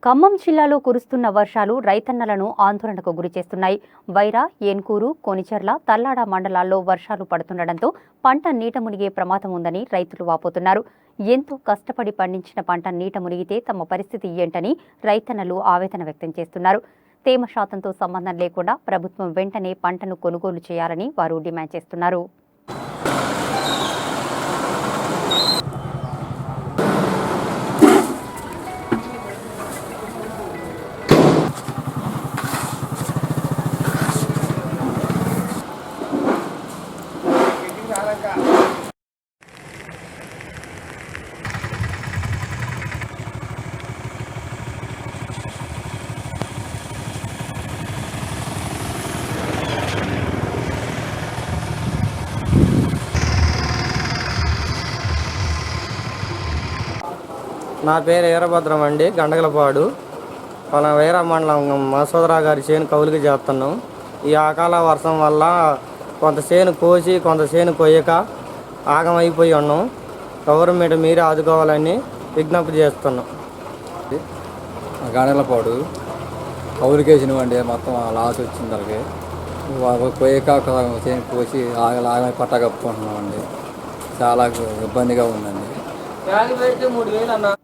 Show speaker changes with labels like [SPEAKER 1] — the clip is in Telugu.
[SPEAKER 1] ఖమ్మం జిల్లాలో కురుస్తున్న వర్షాలు రైతన్నలను ఆందోళనకు గురిచేస్తున్నాయి. వైరా, ఏన్కూరు, కొనిచెర్ల, తల్లాడ మండలాల్లో వర్షాలు పడుతుండటంతో పంట నీట మునిగే ప్రమాదం ఉందని రైతులు వాపోతున్నారు. ఎంతో కష్టపడి పండించిన పంట నీట మునిగితే తమ పరిస్థితి ఏంటని రైతన్నలు ఆవేదన వ్యక్తం చేస్తున్నారు. తేమ శాతంతో సంబంధం లేకుండా ప్రభుత్వం వెంటనే పంటను కొనుగోలు చేయాలని వారు డిమాండ్ చేస్తున్నారు.
[SPEAKER 2] నా పేరు వీరభద్రం అండి, గండగలపాడు. మన వీర మండలం మా సోదరా గారి చేను కౌలుకి చేస్తున్నాం. ఈ అకాల వర్షం వల్ల కొంత చేను కోసి కొంత చేను కొయ్యక ఆగమైపోయి ఉన్నాం. గవర్నమెంట్ మీరే ఆదుకోవాలని విజ్ఞప్తి చేస్తున్నాం.
[SPEAKER 3] గండగలపాడు కౌలుకేసినవండి, మొత్తం లాస్ వచ్చింది. వాళ్ళకి కొయ్యక చేను కోసి ఆగమై పట్టా కప్పుకుంటున్నామండి. చాలా ఇబ్బందిగా ఉందండి.
[SPEAKER 2] 3000 అన్న.